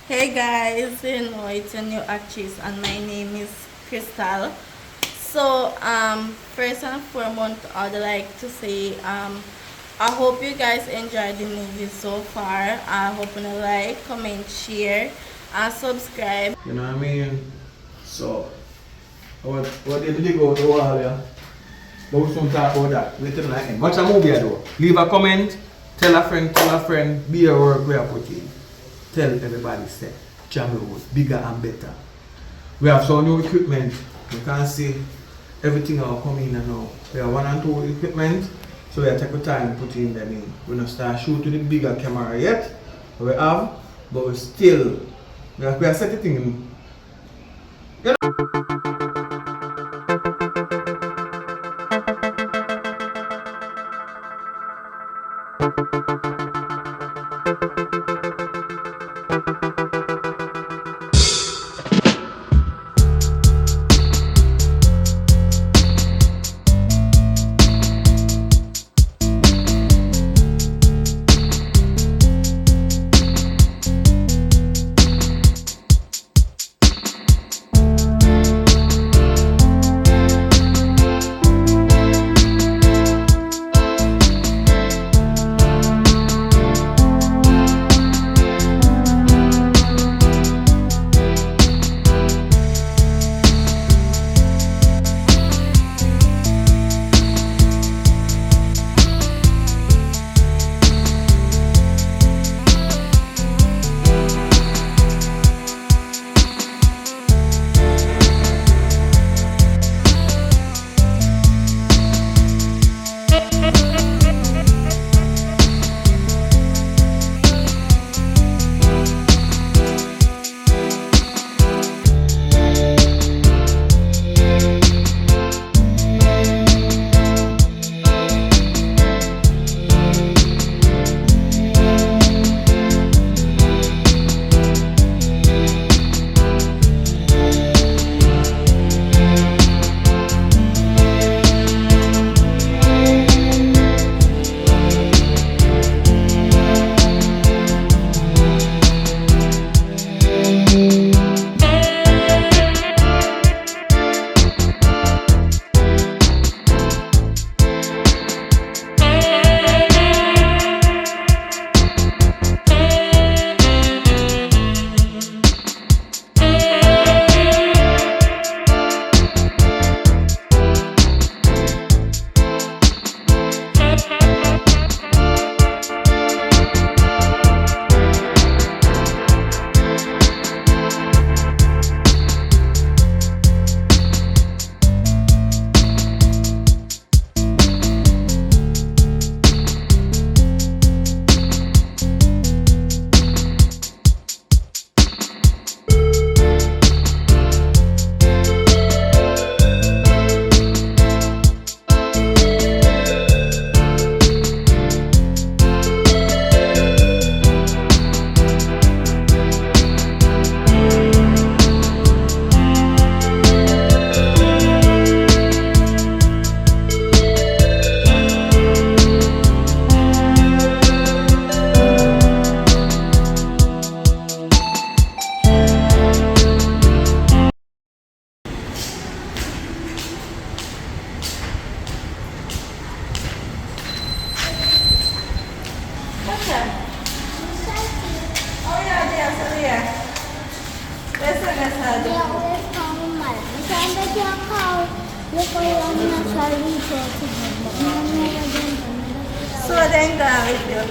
Hey guys, it's a new actress and my name is Crystal. So first and foremost I'd like to say I hope you guys enjoyed the movie so far. I hope you like, comment, share and subscribe. You know what I mean? So what did you go to all yeah? But we soon talk about that. Wait till the end. Watch a movie though. Leave a comment, tell a friend, be a work we are putting. Tell everybody say JAMMIWOOD, bigger and better. We have some new equipment. You can see everything are coming in now. We have 1 and 2 equipment, so we are taking time putting them in. We don't start shooting the bigger camera yet. We have, but we still we are setting in. You know? So then with you.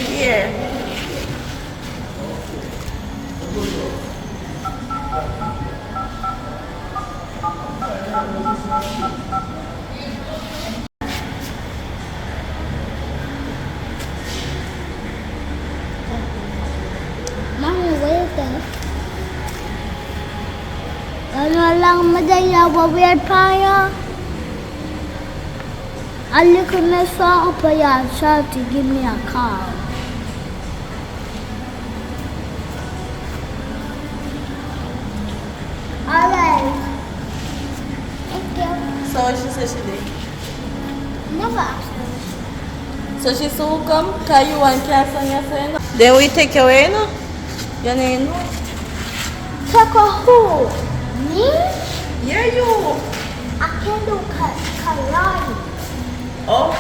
Here. Mommy, what is this? Ano lang madaya weird tayo? I look at my phone up and shout to give me a call. Alright. Thank you. So what she said she did? Never asked her. So she saw come, cause you want cash on your friend. Then we take you away, no? Your name? Take a who? Me? Yeah, you. I can do karate. Oh.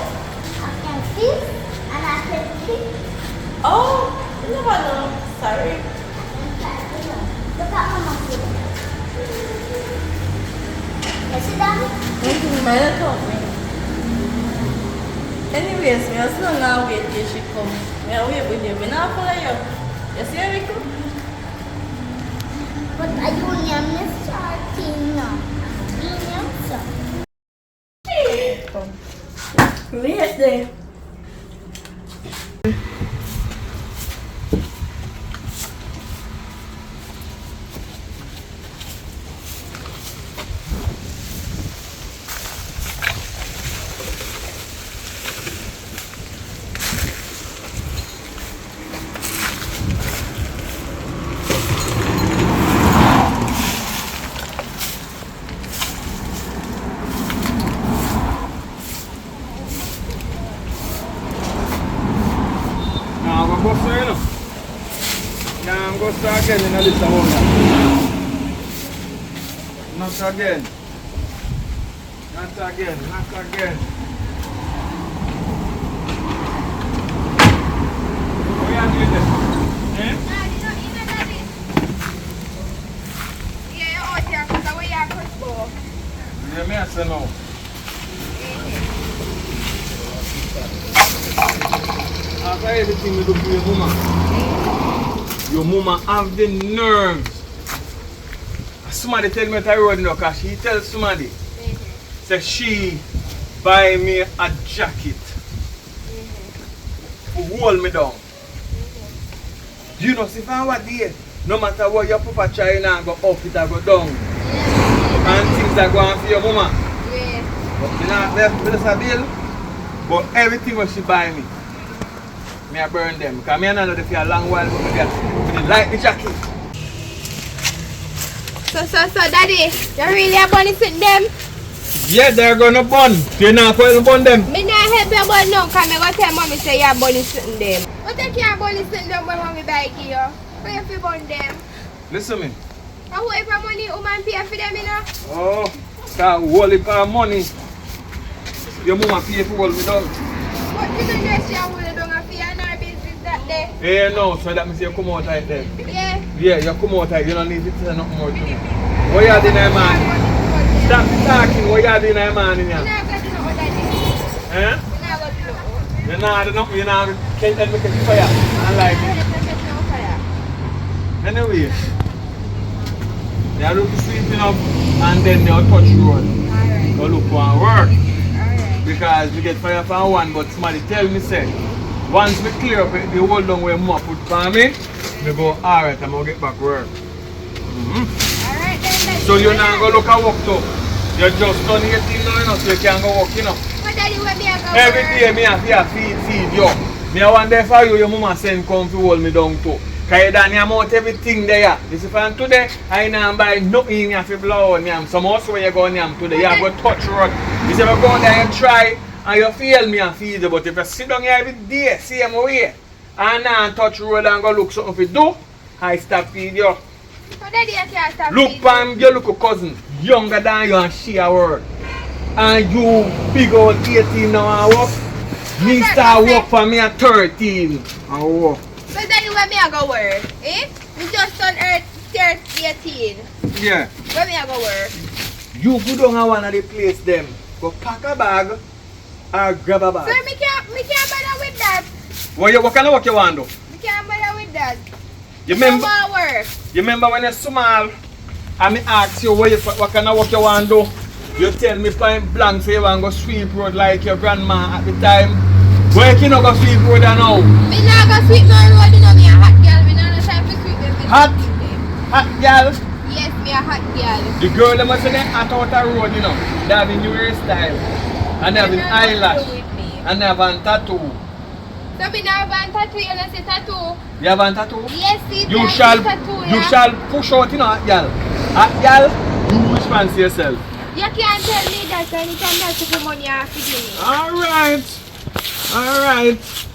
I can fish and I can kick. Oh. You never know. Sorry. Look at Mama food. Yes, it done? My talking. Anyways, me also now wait till she come. Me wait with you. Me now follow you. You see how we come? But I don't have to start now. Wait there. Go so you know. Now go start again in a list of order. Not again. Not again. Not again. What are you doing there? Eh? Yeah, you're out here because the way you're crossbow. Yeah, me I say no. After everything we do for your mama have the nerves. Somebody tell me that road now, because she tells somebody, say she buy me a jacket to hold me down. You know, if I were there, no matter what your papa try and go up, it go down. And things are going for your mama. But me not left with a bill, but everything what she buy me. I burn them because I don't know if you a long while but like the jacket. So, Daddy, you really are going to sit them? Yeah, they're gonna burn. You're not going to burn them. Me not help you burn now because I'm going to tell Mommy say you're going to sit them. What you can't burn sit them when Mommy buy you? Why you feel burn them? Listen to me. I hope if money woman pay for them, you know? Oh, that whole heap of money. Your mama pay for all without. But you don't know she will don't have fear and her business that day. Yeah, no, so that means you come out right there. Yeah. Yeah, you come out right. You don't need to say nothing more to me. What you doing there, man? Stop talking. What you doing there, man? We're not going to know what that is. Eh? We're not going to know. You're not enough. You're not. Can't tell me to keep fire. I like it. Anyway, they are looking sweeping up and then they'll touch road. Alright. They'll look for work. Alright. Because we get fire for one, but somebody tell me say, once we clear up the whole long where mama put for me, we go, alright, I'm going to get back work. Alright then. So you're not going to look at work too. You're just done 18 now, you know, so you can't go work, you know. What Daddy, where me I go Every work? day me have to feed you. Me I want there for you, your mama send come to hold me down too. Because you done amount everything there. This is from today, I don't buy nothing you have to blow on yam. Some house where you go on yam today, you have to touch road. You say, go on there and try, and you feel me and feed you. But if you sit down here every day, same way, and now touch road and go look something to do, I stop feed you. So Daddy, I can't stop Look feeding. for your little cousin, younger than you and she a word. And you big old 18 now and work. Me start work for me at 13 and work. So Daddy, where me I go work? Eh? We just done earth 18. Yeah. Where me I go work? You go down and one of the place them. Go pack a bag or grab a bag. Sir, me can't bother with that. What kind of work you want to do? Me can't bother with that. You remember, No more work. you remember when you're small and me ask you what kind of work you want to do? You tell me point blank say you want to go sweep road like your grandma at the time. Where can you go sweep road now? Me not go sweep no road, you know me a hot girl. Me not no time to sweep them. Hot? Hot girl? Yes, me a hot girl. The girl them must say they hot out the road, you know. They have a new hairstyle. And they have an You know what to do eyelash. with me. And they have a tattoo. So me not have a tattoo, you know say tattoo. You have a tattoo? Yes, see, You that shall is tattoo, you yeah? shall push out, you know, hot girl. Hot girl, you response to yourself. You can't tell me that anytime that you put money you have to give me. Alright. Alright.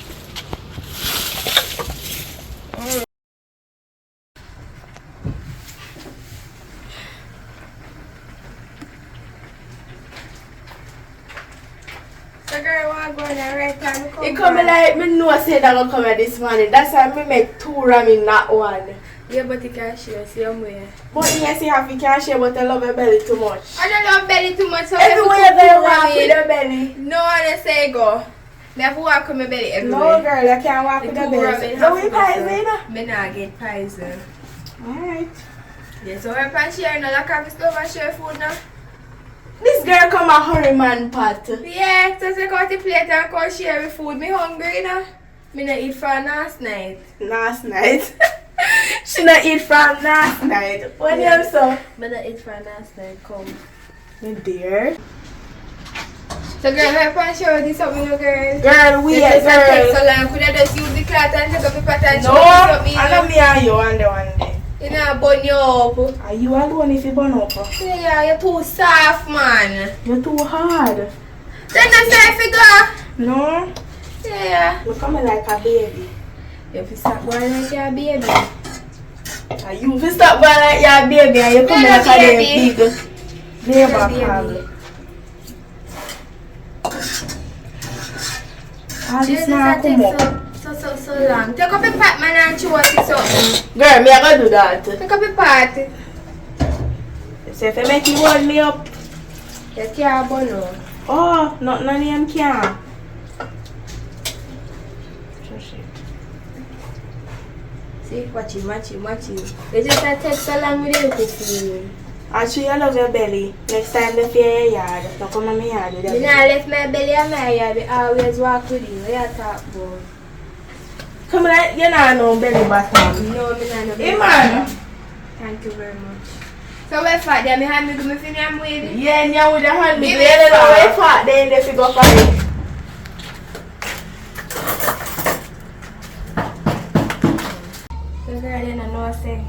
time come. It come like me know say that gonna come here this morning. That's why me make 2 ramen, not 1. Yeah, but you can share same way. But yes, you have to can share, but I love your belly too much. I don't love belly too much, so Everywhere you go, walk with your belly. No, I say go. Me have to walk with my belly everywhere. No, girl, you can't walk with your belly. So we poison. Me not get poison. Alright. Yeah, so we're pan share now, like have stove and share food now. This girl come a hurry man pot. Yeah, so take out the plate and come share with food. Me hungry, you know. Me not eat for last night. Last night. She not eat from last night. When you have so? Me not eat for last night, come. Me dear. So girl, we're pan share with this something, girl. Girl, we It doesn't take girl. so long. Could I just use the cloth and take up the pot and No, show me something? I know me and you on the one day. You know, bun you up. Are you alone if you burn up? Yeah, you're too soft, man. You're too hard. Then I say figure. No? Yeah. You come like a baby. If you stop going like your baby. And you fi stop going like your baby and you come Yeah, like a damn baby. big neighbor Yeah, call. baby. All this Jesus, now that come takes up. so long. Take up a pot, man, and chew out it something. Girl, me I gonna do that. Take up a pot. So if I make you hold me up, You can't bun now. oh, nothing on him can. See, watch you. You just take so long with the little food. Actually, I love your belly. Next time they fear your yard. Don't come on my yard with You your know, belly. left my belly and my yard. I always walk with you. What you talk about? Come like, you know no belly button. No, me not know. Hey man. Thank you very much. So where fat there? Me hand me go me finish am waving. Yeah, and you with the hand. Give You me don't know fat. where fat then they figure for it. So girl, you know say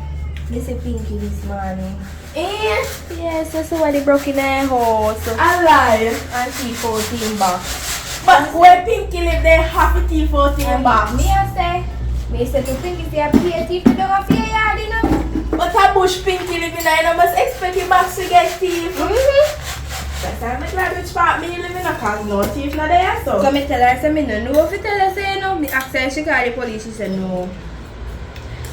this is Pinky this morning. Eh? Yes, so somebody broke in her house. I lie. And T14 back. But where Pinky live, they have a T14 box. Me say to Pinky say I pay a T for don't have your yard, you know. But a bush Pinky live in there, you must expect your box to get thief. That's why I'm glad which part me live in, cause no thief not there, so. So me tell her, say me no know if you tell her say no. Me ask her, she call the police, she said no.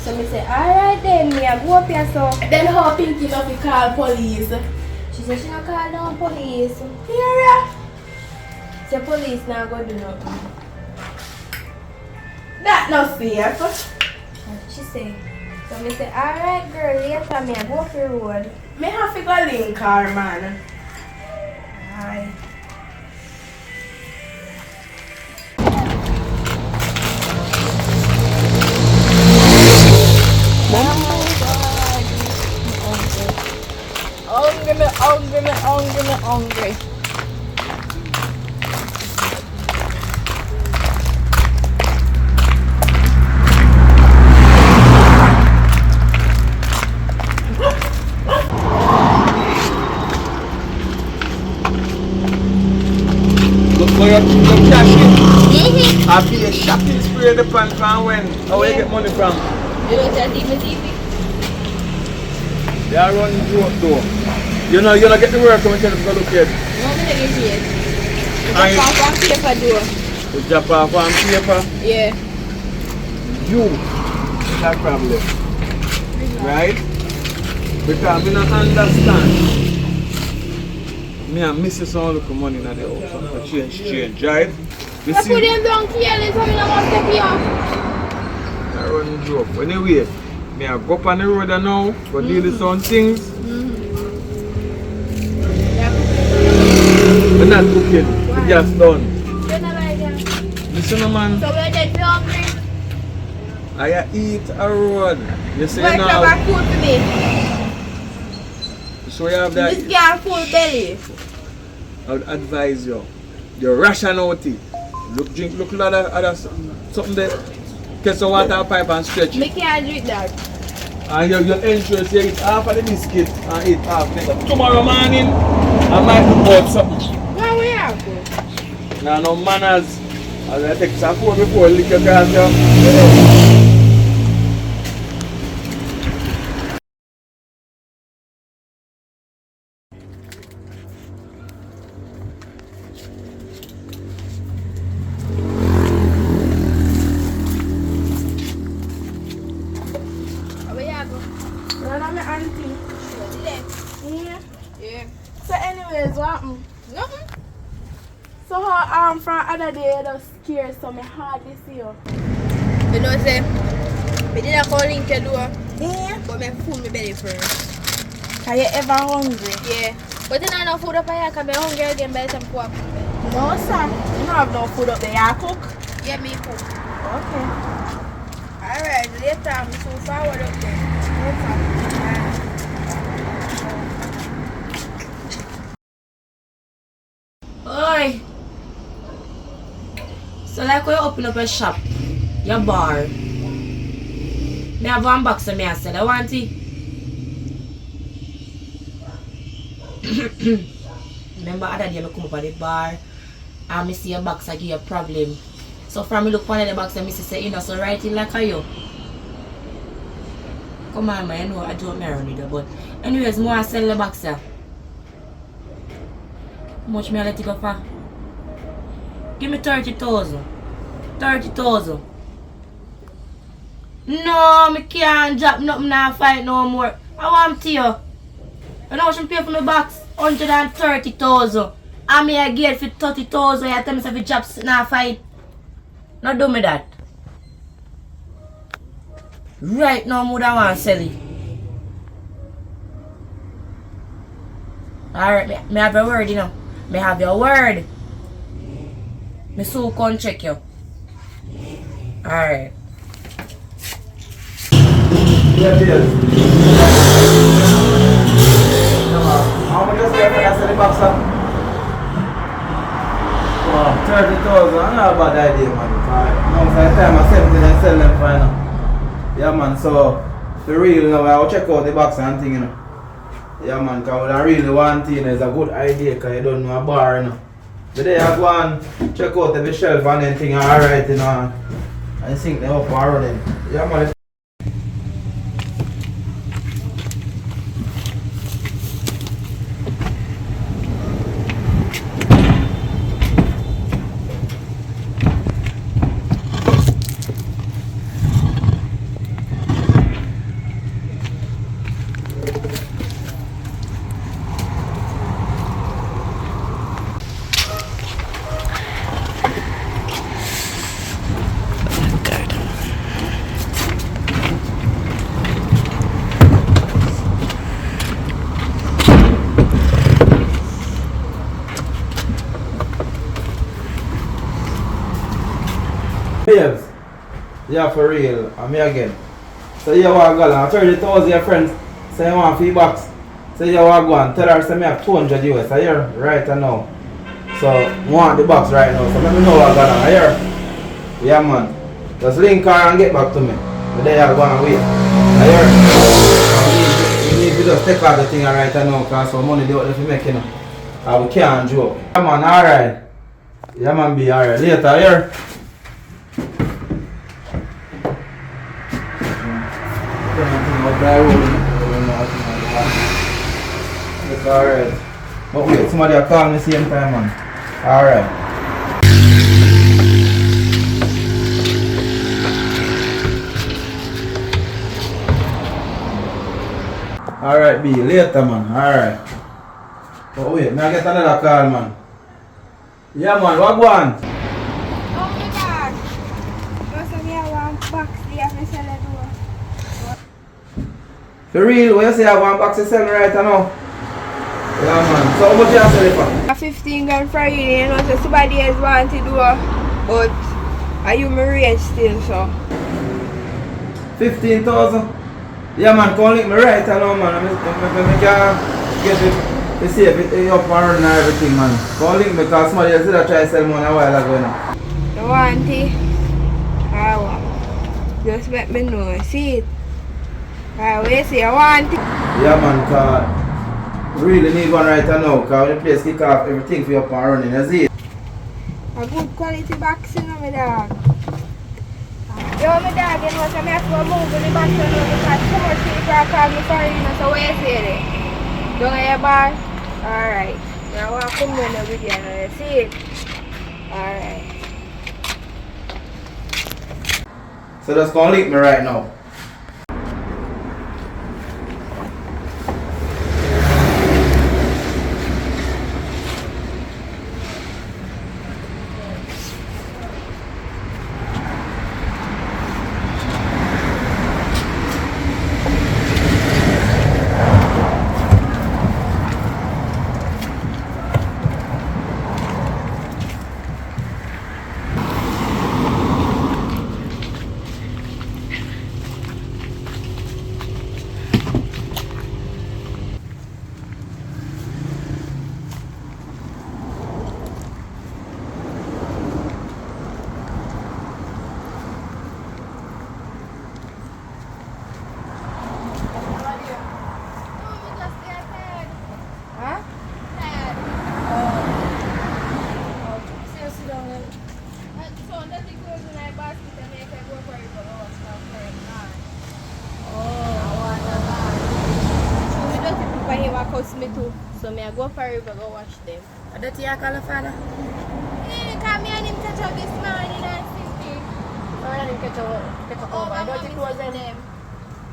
So me say, alright then, me I go up here so. Then how Pinky not fi call police? She said she not call down police. Yeah. So police now go do nothing. That not safe. She say, so me say, alright girl, later me I go up the road. Me have to go link her, man. Aye. Hungry. Look for your cash in. I be a shopping spree the pan from when? How where you get money from? You don't tell TV. They are running joke though. You know get the work when you tell them to go look at. No, me not get paid. And Just off on paper door. you drop off on paper. Yeah. You that problem. Right? Because I don't understand. Me and Mrs. all look money in the house for change, right? You I see, put them down careless, so me not want to take you off. I run joke. Anyway, me I go up on the road now, go deal with some things. We're not cooking, we just done. You're not like that. Listen man, So we're dead hungry. I eat a road. You see Where's now, the food for me? so you have that. This girl full belly. I would advise you. You ration out it. Look other something there. Get some water pipe and stretch Me it. can't drink that. And your interest, you eat half of the biscuit and eat half. Then tomorrow morning, I might do about something. Where we are go? Now no manners. As I take some food before lick your glass. Yeah. You're not my auntie. Yeah. Yeah. So anyways, what happened? Nothing. So how from other day you just scared so me hardly see you. You know say, me did a call in the door, Yeah. but me food me belly first. Are you ever hungry? Yeah. But you don't have food up here, because I'm hungry again by the time I come. No sir. You don't have no food up there. You cook? Yeah, me cook. Okay. Alright, later I'm so forward up there. Later. Oi! So like when you open up a shop, your bar, me have one box of me I said I want it. Remember other day I come up at the bar and I see a box I give you a problem. So from me look one of the box and I say, you know, so write it like a you. Come on man, you know I don't marry you but anyways, more I sell the box there. How much me I let it go for? Give me 30,000. 30,000. No, me can't drop nothing now fight no more. I want to you. You know what you pay for my box? 130,000. And me I get for 30,000. You tell me if you drop now fight. Not do me that. Right now, more than want to sell it. Alright, me have your word, you know. Me have your word. Me so come check you. Alright. Yeah, yes. How much is that for the box? Wow, 30,000. Not a bad idea, man. Now, for the time I sell them for now. Yeah, man. So, for real, now I'll check out the box and thing, you know. Yeah, man. Because I really want to, you know, it's a good idea because you don't know a bar, you know. But then I go and check out the shelf and anything, alright, you know. I think they up and running. Yeah, man. Babes, yeah, for real, I'm me again. So you want to go and 30,000 your friends say you want feedbacks. So you want to go and tell her say me have 200 US a year right now. So I want the box right now. So let me know what I got on here. Yeah man. Just link her and get back to me. But then you go and wait. A year. You need to just take out the thing right now because some money they want to make, you know. And we can't joke. Yeah man, alright. Yeah man, be alright. Later here. It's alright. But wait, somebody will call me same time, man. Alright. Alright, B. Later, man. Alright. But wait, may I get another call, man? Yeah, man. What go on? Oh my God. Most of me have one box there for sell it. For real, what you say I have one box to sell right now? Yeah, man. So how much you have to sell it for? 15 grand Friday, you know, so somebody else want to do it, but are you my rate still, so? 15,000? Yeah, man. Come link me right now, man. I can get it to see if it up and running and everything, man. Come link me because somebody else did try to sell money a while ago now. You want it? I want. Just let me know, see it? Alright, what you say, I want it? Yeah, man, because really need one right now because when the place kick off, everything for you up and running, you see it? A good quality box, you know, my dog. Yo, my dog, you know, so I have to move the box, you know, because too much people call me for it, you know, so what you say there? Don't you bar? Alright. Now I want to come down with you, you know, you see it? Alright. So just go link me right now. cuss me too. So me I go for river go watch them. I don't think I call your father. Cause me and him catch up this morning and something. Or let him catch up Oh, over. my I don't mommy think it was sitting them. them.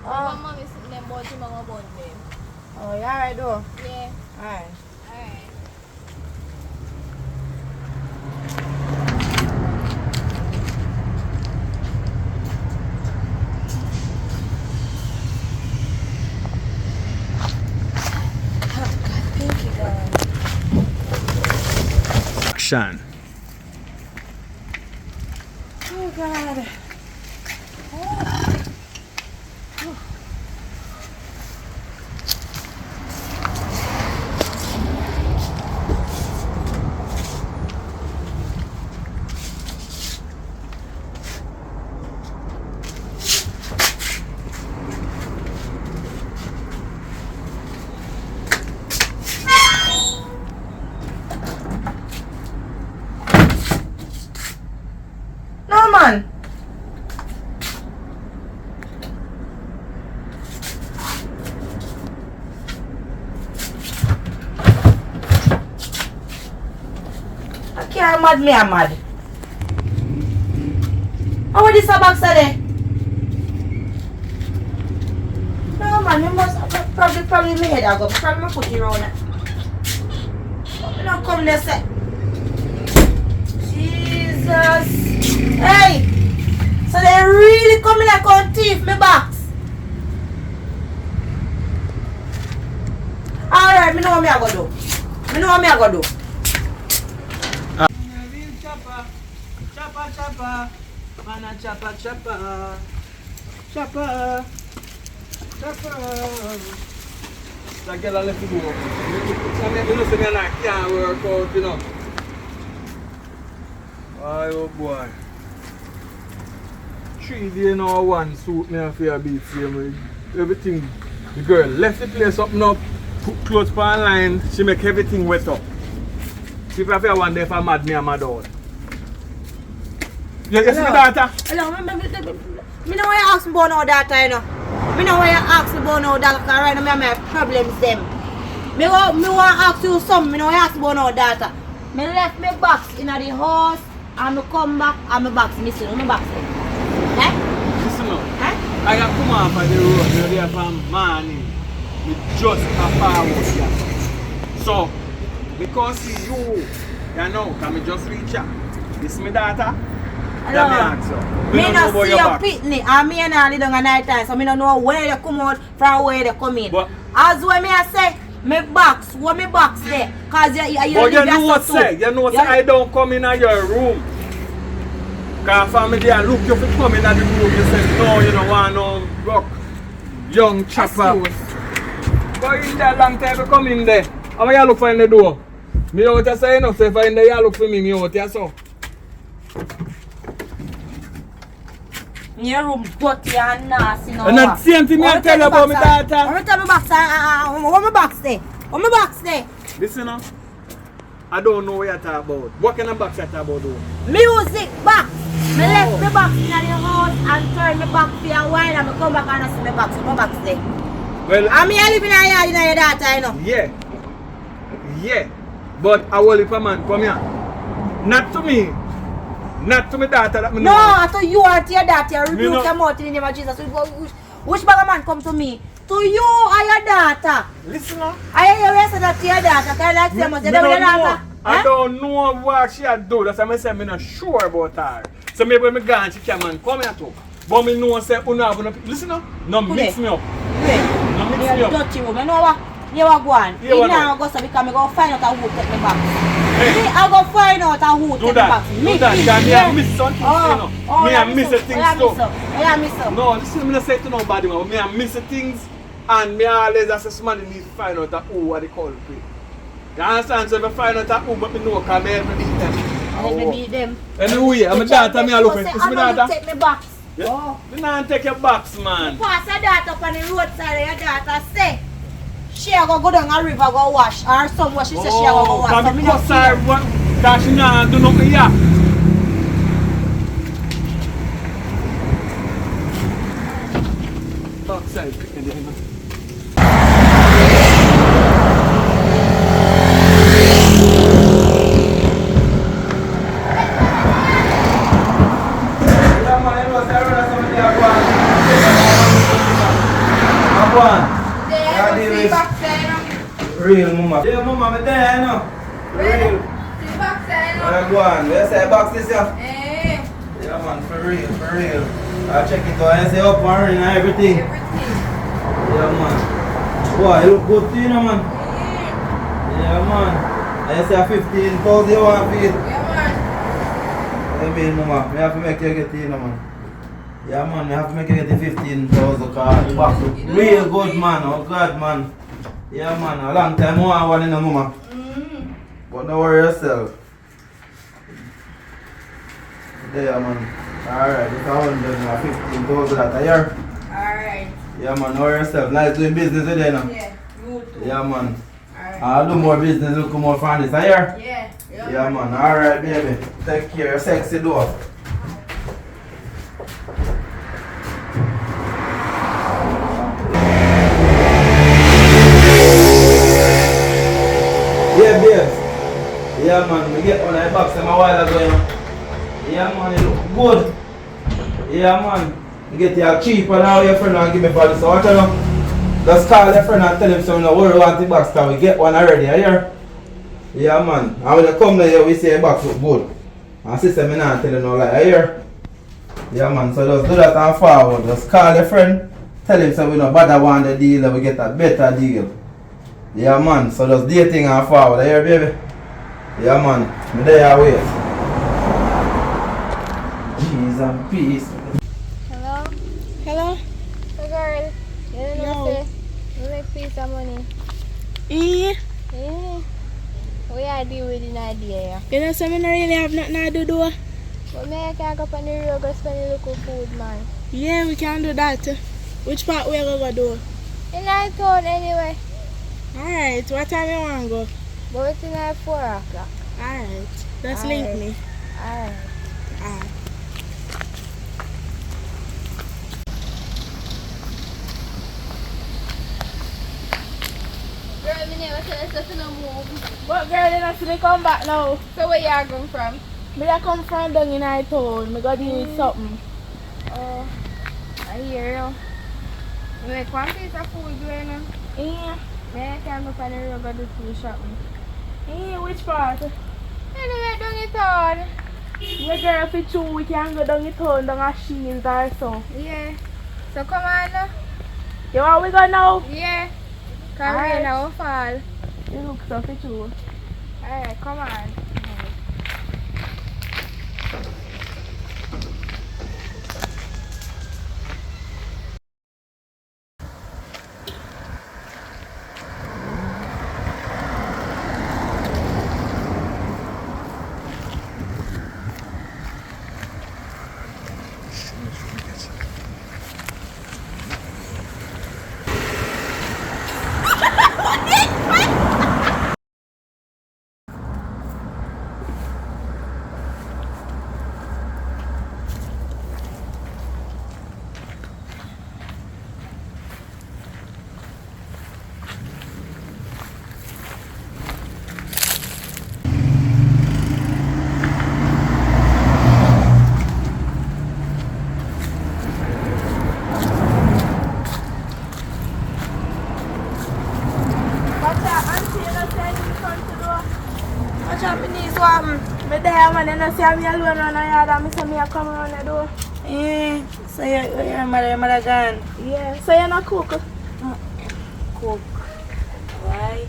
Oh. My mommy sitting them but him and my bun them. Oh, you alright though? Yeah. Alright. Alright. Action. Oh God. No man. I can't mad me, I'm mad. How is this a box there? No man, you must probably me head I go. Probably put it around it. You don't come there say. Jesus. Hey! So they really coming like on thief me box. Alright, me know what me I go do. Me know what me I go do. Chopper, chopper, man a chopper, chopper, chopper, chopper. That girl a left to go. You know, say me and I can't work out, you know. Oh boy. 3 days now, one suit me and fear beef frame. Everything. The girl left the place up now, put clothes on line, she make everything wet up. See if I feel one day if I'm mad, me and mad out. You see my daughter? Hello, me know why you ask me about no data, you know. Me know why you ask me about no data, because right now me have my problems them. Me want to ask you something, me know why you ask me about no data. Me left my box in the house, and me come back, and my box missing. Where my box is? Eh? Listen now. Eh? I have come off of the road, you know, there from morning. We just a forward here. So, because you know, can me just reach out. This is my daughter. Hello. Me don't no know about see your your back. pitney, and me and I live at night time, so me don't know where they come out from where they come in. But- As when me I say, me box, what me box there? Cause you But you know what say? You know what say? I don't come in your room. Because family I look you for come in the room. You say, no, you don't want no rock. Young chopper. But in there long time you come in there. How many you look for in the door? Me out here say, you know, so if I in there you look for me out here so. Your room dirty and nasty now. And that same thing I tell you about my daughter. Let me tell me box, what my box there? What my box there? Listen now. I don't know what you're talking about. What kind of box you're talking about though? Music box. Me left the box in the house and turn me back for a while and I come back and I see my box. What my box there? Well, I mean I live in a yard in your daughter, you know. yeah. Yeah. But I will if a man come here. Not to me. Not to my daughter that me No, know. I thought you are to your daughter. You Me rebuke no- your mouth in the name of Jesus. Which bag of man come to me? To you or your daughter? Listen now. I hear you say that to your daughter. Can I like say much? You don't know your know. daughter? I don't know what she had do. That's why I say I'm not sure about her. So maybe when I go and she can man come here too. But I know say listen now. No mix me up. Wait. No mix You're me up. dirty room. You know what? You are going. Yeah, what now now? go so because I go find out who take me back. Hey. Me, I go find out who Do take that. me Do back. that. Because me I miss something, Oh, you know. Me I miss the things too. I miss them. No, listen, I'm not saying to nobody, man. Me I miss the things and me always as a somebody need to find out who are the culprit. You understand? So if I find out who, but me know because me help me beat them. Let me beat them. Anyway, I'm a daughter, me I look at Say, this. I My know you daughter. take me back. Yeah. Oh. Me not take your box, man. Pass your daughter up on the roadside and your daughter say she a go down a river go wash or somewhere she say she a go wash. So me not see her. Because she not do nothing here. Outside, picking the go on. There, Yeah, I deal see with- box there, you know. Real mama. Yeah, mama, me there, you know. Real. See box there, you know. Where go on? Where say box this here? Eh, Yeah, man, for real, for real. I check it out and say up and running and everything. everything. Yeah, man. Boy, you look good to you, know, man. Eh, Yeah, man. I say 15,000 you want to feed. yeah, man. I mean, mama, I have to make you get in, man. Yeah, man, I have to make you get the 15,000 car. The box look real good, man. Oh, God, man. Yeah, man, a long time more I want in the mama. But don't worry yourself. There, man. Alright, it's 115,000 that a year. Alright. Yeah, man, know yourself. Nice doing business with you, now. Yeah, you too. Yeah, man. Alright. I'll do more business, look more fun this a year. Yeah. Yeah, man. Alright, baby. Take care. Sexy door. Yeah, babes. Yeah, man. We get one of the box them a while ago, you know. Yeah, man. It look good. Yeah, man. You get your cheap and all your friend and give me for this. So what you know? Just call your friend and tell him so no worry want the box because we get one already, you hear? Yeah, man. And when you come there, we say the box look good. And sister, me not tell you no lie, you hear? Yeah, man. So just do that and forward. Just call your friend, tell him so we no bother want the deal and we get a better deal. Yeah, man. So just dating and forward, you hear, baby? Yeah, man. Me there wait. Cheese and peace. Hello? Hello? Hey, girl. You know Yo. say, we make piece of money. Yeah. Yeah. We are deal with an idea. You know, so I don't really have nothing to do. But me, I can go up on the road go spend a little food, man. Yeah, we can do that. Which part we gonna do? In our town anyway. Alright, what time you want to go? But it's in at 4 o'clock. Alright, just link Alright. me. Alright. Alright. Girl, me never tell us to no move. But girl, you not see me come back now. So where you are going from? Me I come from down in our town. Me go deal with something. Oh, I hear you. You make one piece of food, you know? Yeah. Me, I can go up on the road go do food shopping. Yeah, which part? Anyway, down the town. Yeah, girl, if it's true, we can go down the town, down a Shields or so. Yeah. So come on now. You want we go now? Yeah. Come Alright. rain now fall. You look so for true. Alright, come on. What's that, auntie? You know, say you come to do. Watch out, me knees warm. Me there, man. You know, see me alone around the yard and me say me a come around the door. Eh, so your mother gone. Yeah. So you not cook? Cook. Why?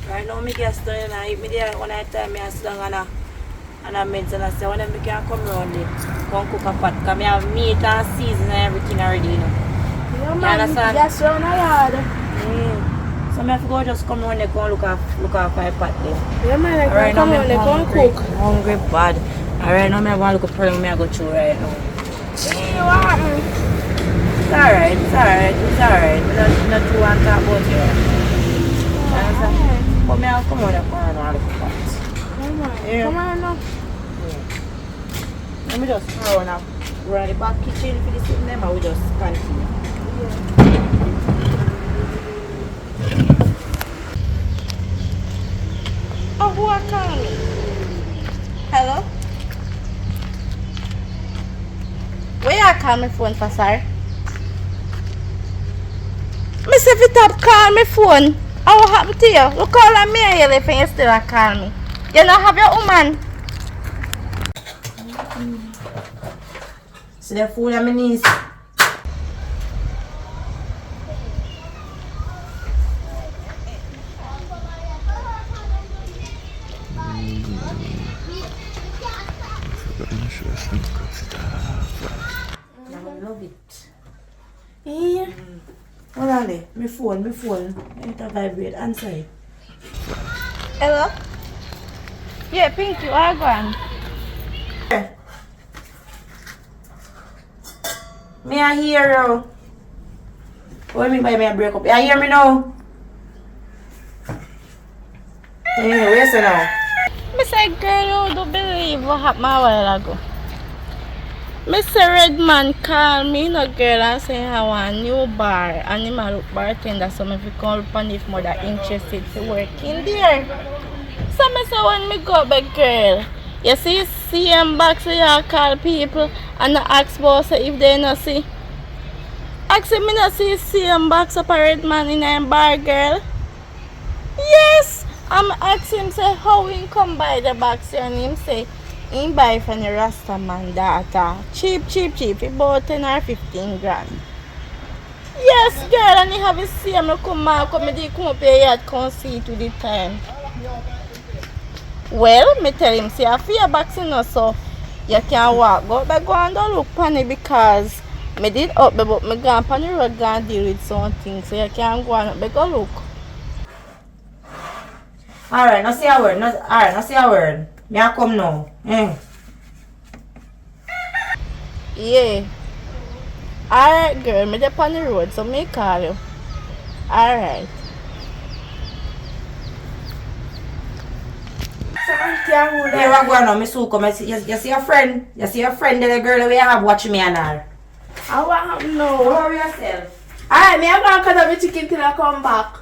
Right now me guess done and if me there one night time me I sit down and I meds and I say when me can come round there, come cook a pot, cause me have meat and season and everything already, you know. Yeah, You man. understand? Just round the yard. So me have to go just come round there, go and look after my pot there. Yeah, man. I Alright, can now come me on, they come hungry, cook. hungry bad. Alright, now me want to look at problem me I go through right now. Yeah, what happened? It's alright. Me not too want to talk about you. You understand? But me have to come on there, go and look at pot. Yeah, man. Yeah. Come on now. Let me just run up the back kitchen for the sitting them and we just continue. Oh, who are calling? Hello? Where you call my phone for, sir? Me say if you top call me phone. How what happened to you? Look how long me here if you still a call me. You don't have your woman. See the food on my knees. I love it. Yeah. Hold on there. My phone. It a vibrate. Answer it. Hello? Yeah, Pinky, what are you going? Me I hear you. What do you mean by me I break up? You hear me now? Yeah, where's it now? Me say, girl, you don't believe what happened a while ago. Mr. Redman called me, no girl, and say I want a new bar, and him a look bartender, so me fi call upon if mother interested to work in there. So me say when me go back, girl, you see CM box where you call people and ask about say if they no see. Ask him me no see CM box up a Redman in a bar, girl. Yes! I'm ask him say how he come by the box and him say he buy from the Rasta man daughter. Cheap. About 10 or 15 grand. Yes, girl, and he have a same no come out, come up here yet come see it with the time. Well, me tell him say I fear boxing no so you can walk go but go and don't look funny because me did up but me gone on the road go and deal with something so you can go and but go look. Alright, now say a word. Alright, now say a word. Me I come now. Yeah. Alright, girl, me dey on the road, so me call you. Alright. Yeah, what going on? Me so come. You see your friend? You see your friend, the girl we have watching me and her. I want to know. Worry yourself. Alright, me I go cut up the chicken till I come back.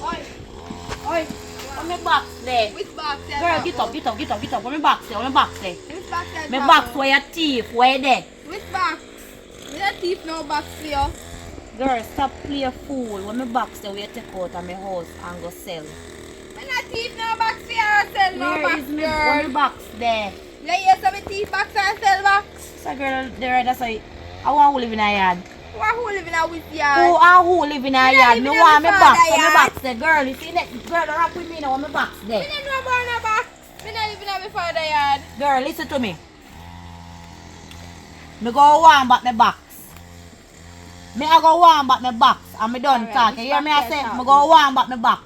Oi, on my box there. Which box? Girl, get up. On my box there. Which box? My box where your teeth, where there? Which box? Me not thief no box for you. Girl, stop play a fool. When my box there, we take out of my house and go sell. Me not thief no box for you or sell no Where box, is my girl. box there? Like you say me thief box and sell box. So girl, there, that's why I want to live in a yard. Who live in a with Who yard? and who live in a Me yard? live Me in want my my box. father So my yard. box there, girl. You see that? Girl, don't rock with me now. Want my box Me there? not know about no box. Me not live in a my father yard. Girl, listen to me. Me go warm back my box. Me I go warm back my box and me done Alright, talk. You which hear me I box say? you Me go warm back my box.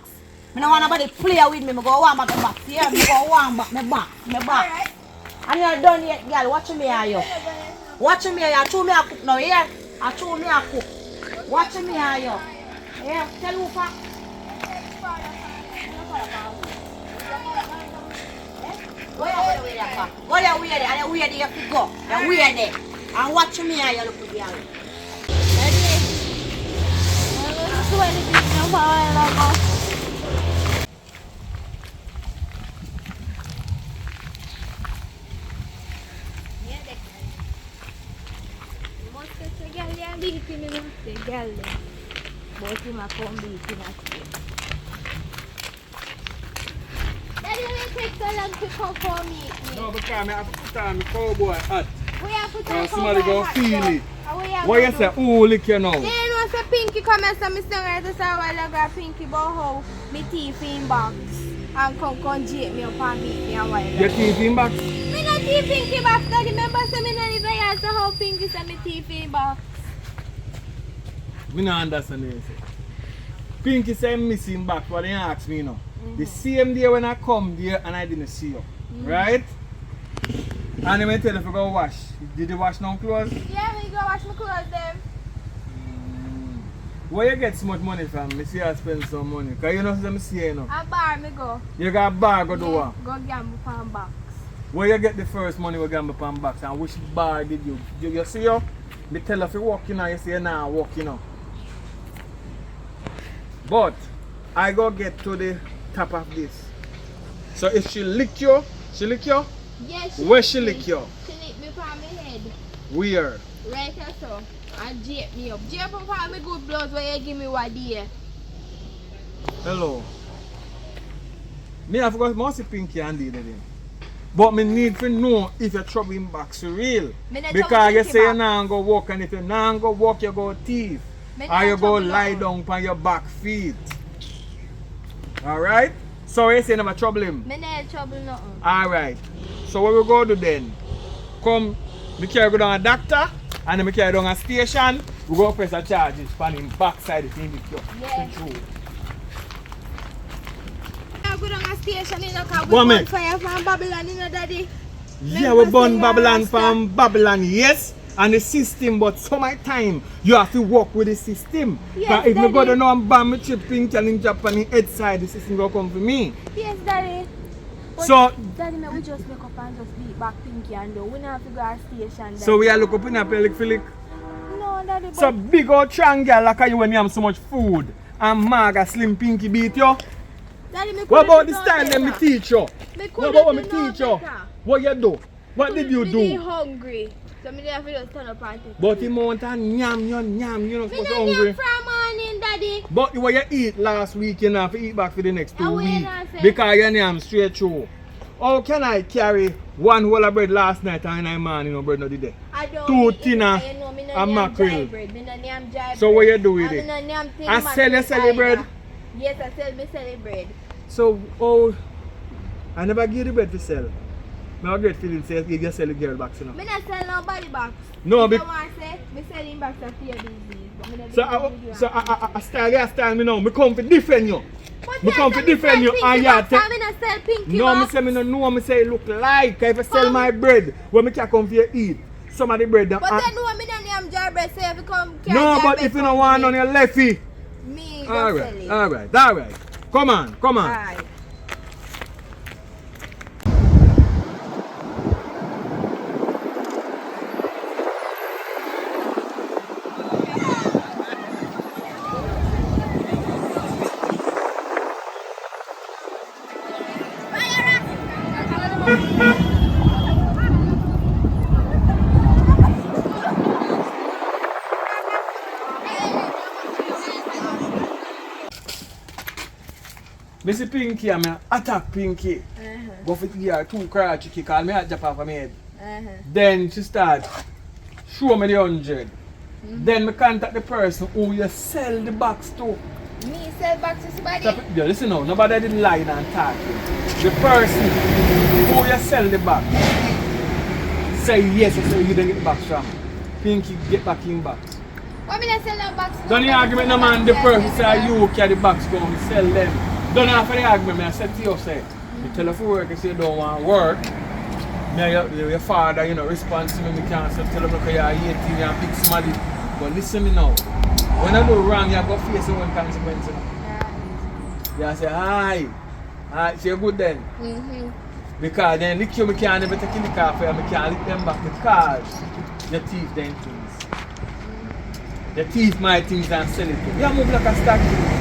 Me don't want nobody play with me. Me go warm back my box. You hear me? Me go warm back my box. My box. Alright. And you're done yet, girl. Watch me here, you. Watch me here. You chew me a cook now, yeah? I chew me a cook. Watch me here, you. Yeah, tell who for. Go there, weird, and you're weird, you have to go. You're weird there. And watch me here, you look with you. Daddy, it takes so long to come for me. No, because I have to put on my cowboy hat. We have to And talk somebody about go that, feel so- it. and we have What to you do- say? Who lick you now? You know, say Pinky come and say me sing right to say while I got Pinky about how me thief in box and come jake me up and beat me and while Your teeth in back? me not thief Pinky box, daddy. Remember say me not even here so how Pinky say me thief in box. We don't understand what you say. Pinky say I'm missing back, but they ask me now. The same day when I come there and I didn't see you. Right? And then I tell you if you go wash. Did you wash no clothes? Yeah, me go wash my clothes them. Where you get so much money from? Me see I spend some money. Because you know what I'm saying, you know. A bar me go. You got a bar go do what? Go gamble pan box. Where you get the first money we gamble pan box and which bar did you? You see you? Me tell her if you walk you know, you say nah walk you know. But I go get to the top of this. So if she lick you, Yes. where she lick you? She lick me from my head. Where? Right here so. And jape me up. Jape up on my good blood where you give me what day. Hello. Me I forgot must see Pinky and did it. But me need to know if you're troubling back so real. Me not Because trouble you Pinky say you back. nah go walk and if you nah go walk you go thief. Me Or not you go trouble lie no. down on your back feet. Alright? So you say never trouble him. Me not trouble nothing. Alright. So what we go do then? Come, me carry go down a doctor and then me carry down a station. We go press a charges on him backside if he lick you. Yeah. True. I go down a station in a car with What, one me? fire from Babylon, you know, daddy. Yeah, Remember we burn saying Babylon Rasta? from Babylon, yes, and the system, but some of the time you have to work with the system. Yes, Because if me go Daddy. down and bomb me chip pink and in Japan the head side, the system will come for me. Yes, daddy. But So- daddy, me we just wake up and just beat back Pinky and do. We don't have to go to station. Daddy. So we are look up in a pelic filic. No, daddy. But So big old triangle like you when you have so much food and Maga slim pinky beat you. daddy, me What coulda about do the no style them me better. teach you? Me What coulda about what me do no teach you? better. What you do? What did you Me do? hungry. So me have to just turn up and take. But the amount of yam, you're not Me supposed to not hungry. eat from morning, daddy. But what you eat last week, you have to eat back for the next 2 And when weeks. I say- Because you're not straight through. How can I carry one whole of bread last night and I man, bread not today? I don't Two eat it thinner because you know me no and name mackerel. dry bread. Me no name dry So bread. what you do with And it? me no name thin I sell you mackerel sell the bread? either. Yes, I sell me bread. So, oh, I never give the bread to sell. My great feeling says give you sell the girl box, you know. Me not sell nobody box. No, if be- you want to say, me sell him box of fear business. But me not So, do it. I style me now. Me come to defend you. But me you come say to me defend sell you, pinky and you box, take- and me not sell pinky No, me box. say me no know, me say it look like if I sell Come. my bread, when me can come for you eat. Some of the bread them. But and- then no, me not name dry bread. So if you come carry no, dry but bread if you from don't want me, none, you lefty. me go Alright, sell it. alright. Come on. Alright. Missy Pinky, I'm attack Pinky. Go for to give her 2 crowd chicken, call me at Japan for my head. Then she start show me the 100. Then me contact the person who you sell the box to. Me sell back to somebody. Stop it. Yeah, listen now, nobody didn't lie and talk. The person who you sell the box say yes, you say you didn't get the box from. Pinky get back in box. Why me not sell no box? Don't you argument no man, the person say you carry the box go and sell them. Don't have the argument, I said to you, say, you tell her for work, you say you don't want to work. Me, your father, respond to me, me can't say, tell her because you're 18, you're a big somebody. But listen me now, when I do wrong, you go face your own consequences. You say, hi, say good then. Because then lick you, me can't never take the car for you, me can't lick them back because your teeth them things. Your teeth my things and sell it to you. You move like a statue.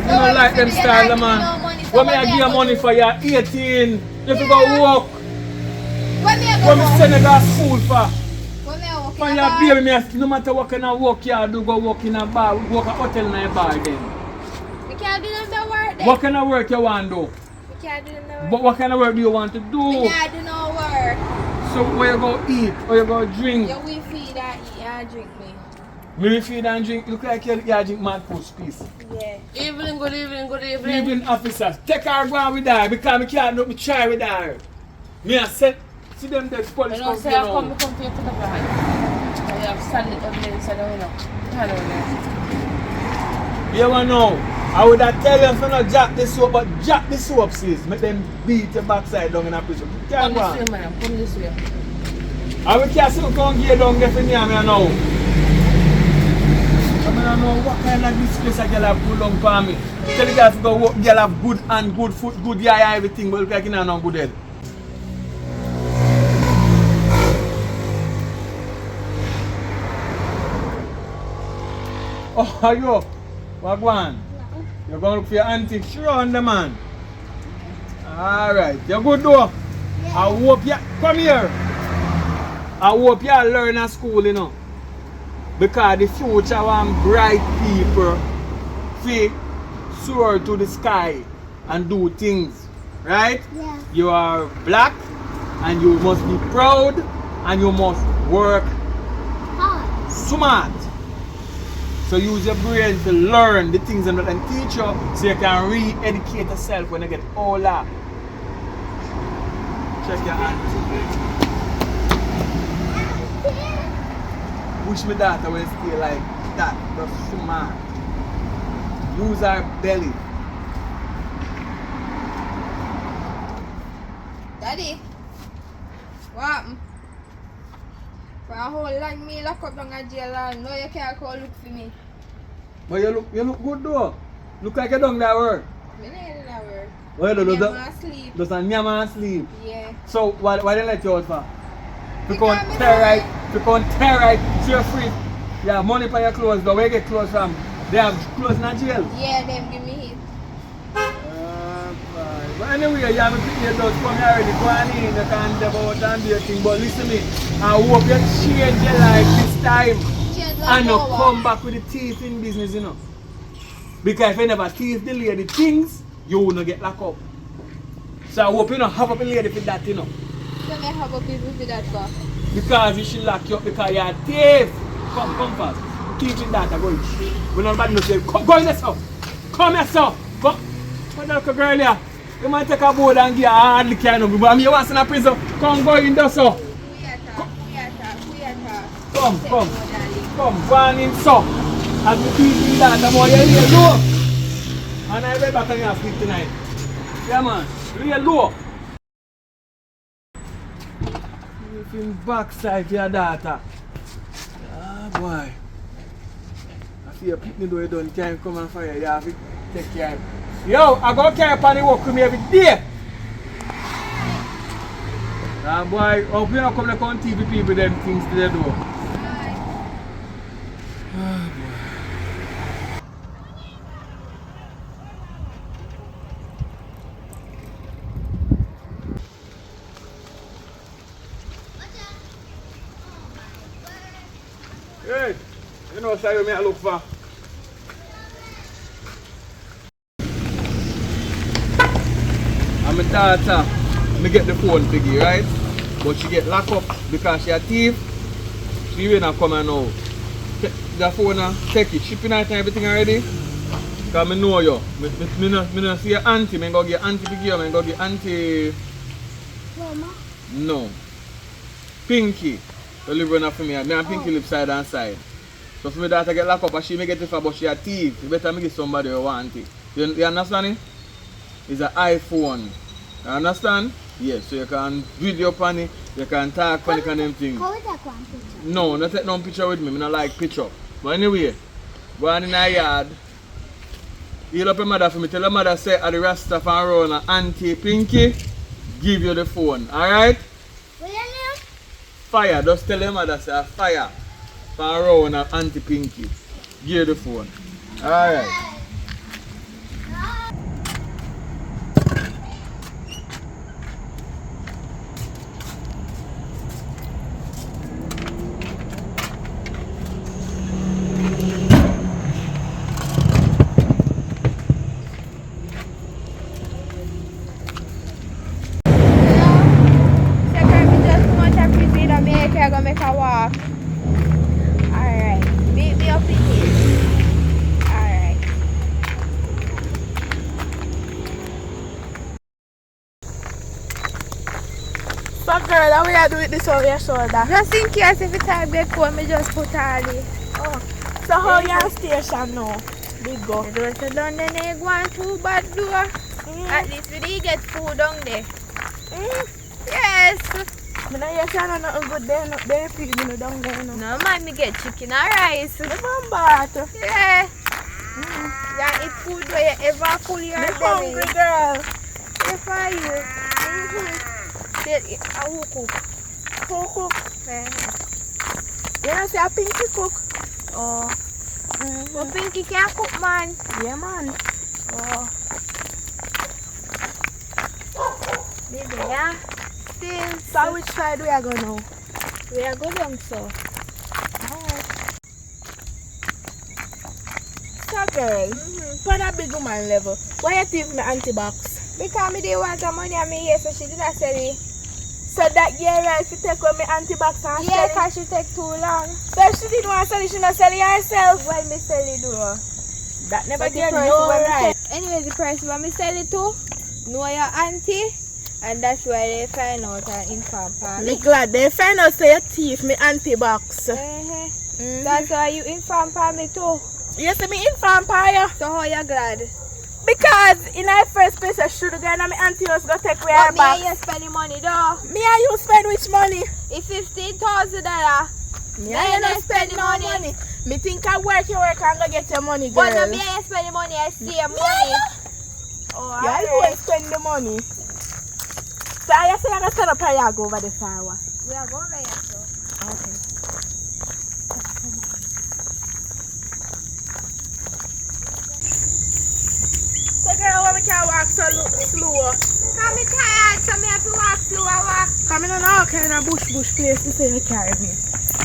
You don't like them style, man. When me I give you money for your 18, if you go work, When me when me send you to school for. When me walk For in your a bar. baby, no matter what kind of work you do, go work in a bar, work a hotel in a bar then. We can't do them the work then. What kind of work you want to do? We can't do them the work. But what kind of work do you want to We do? can't do no work. So where you go eat or you go drink? Yeah, we feed and eat and drink me. Me feed and drink, look like you drink mad push piece. Yeah. Evening, good evening, good evening. Even officers, take her go on with her because me can't do me try with her. Me I said, see them there police You know, come say here I come now. to you to the behind. I have standing evidence, I don't know. I don't know. You want know? I would have tell them to not jack the soap, but jack the soap, sis. Make them beat your backside down in a prison. Can't go on. Come this way. I will can't still come here down there for me, I know. I don't know what kind of disgrace a girl have put down for me. Tell the girl to go work, girl have good hand, good foot, good eye, everything, but look like you know good head. Oh, are you? What going? You're going to look for your auntie? Sure on the man. Alright, you're good though. Yeah. I hope you come here. I hope you learn at school, you know. Because the future want bright people see soar to the sky and do things. Right? Yeah. You are black and you must be proud and you must work Hard. smart. So use your brain to learn the things and teach you so you can re-educate yourself when you get older. Check your hand. Wish my daughter will stay like that, just smart. Use her belly. Daddy, what happened? For a whole like me lock up down a jail and now you can't come look for me. But you look good though. Look like you done that work. Me not in that work. Well, Me do am asleep. just a nyam and sleep. Yeah. So why they let you out for? To Because come me terrorize, to come terrorize, so you're free. You have money for your clothes, but where you get clothes from? They have clothes in a jail. Yeah, them give me hit. But anyway, you have a picture of those come here already, go on in, you can step out and do your thing. But listen to me, I hope you change your life this time Change like and you over. come back with the thief in business, you know. Because if you never thief the lady things, you will not get locked up. So I hope you don't have up a lady for that, you know. So me have a people for that for. Because you should lock you up because you're a thief. Come fast. Thief in that, I'm going. We're not bad enough to say, go in yourself. Come yourself. Come. What the little girl here? You might take a board and give her a hard lick, you know. But I mean, you want to in a prison. Come, go in there, so. Come, go on in, so. As we thief in that, I'm going to lay low. And I bet back on your feet tonight. Yeah, man. Lay low. Looking backside to your daughter. Ah, boy. I feel people do it don't can't come and fire. You have to take care of it. Yo, I go carry upon the work with me every day. Ah, boy, hope you don't come to come TV people them things to they do. Ah, boy. Hey, you know what I look for? And my daughter, me get the phone piggy, right? But she get locked up because she a thief. She will not come and now. The phone, take it, shipping it and everything already. Because I know you. I don't see your auntie, I go get auntie piggy, I go get auntie... Mama. No. Pinky. You live running for me. Me and Pinky live side and side. So for me daughter get locked up and she may get it for but she a thief. You better make it somebody who want it. You understand it? It's an iPhone. You understand? Yes, so you can video upon it, you can talk upon it and them things. How is that one picture? No, not take no picture with me. I don't like picture. But anyway, go on in the yard. Heal up your mother for me. Tell your mother say at the Rasta fan around and Auntie Pinky give you the phone. Alright? What your name? Fire. Just tell your mother say fire. Fan around and Auntie Pinky. Give you the phone. Alright. Gonna make a walk. Alright. Meet me up in here. Alright. So girl, how we are doing this over your shoulder? Just in case if it's time get cold, me just put all this. Oh. So how you on station now? Big go. You don't sit down there, they go on too bad, though. At least we did get food down there. Yes. I know you say nothing good there, no, they feed me no down there, no. No, man, me get chicken and rice. Remember, Yeah. Yeah, eat food where you ever full your me belly. hungry, girl. If I you. Who cook? Who cook? Yeah. You know, say a Pinky cook. Oh. But Pinky can't cook, man. Yeah, man. Oh. Baby, yeah. Still. So which side we are going now? We are good on so. So girl, for a big woman level, why you think me anti-box? Because me didn't want the money and me here, so she didn't sell it. So that girl right to take away me anti-box and Yeah, sell it? because she take too long. So if she didn't want to sell it, she not sell it herself? Why me sell it though? That never But the get price no when me right. sell- Anyway, the price when me sell it to, know your auntie, and that's why they find out and inform Me me. glad they find out say you thief me anti-box. That's why you inform me too. You see me inform for you? So how you glad? Because in the first place I should have gone and my auntie was going to take away her But me box. and you spend the money though. Me and you spend which money? If $15,000. Me Then and you you not spend no money. money. Me think I work and go get your money, girl. But no, me and you spend the money, I see your money. Oh, Yeah, you alright. will spend the money. So I say I'm going to set up a yard over the fire. We are going there, so. Okay. So girl, why we can't walk so slow? Come me tired, so me have to walk slow and walk. Come in on all kind of bush place to say you carry me.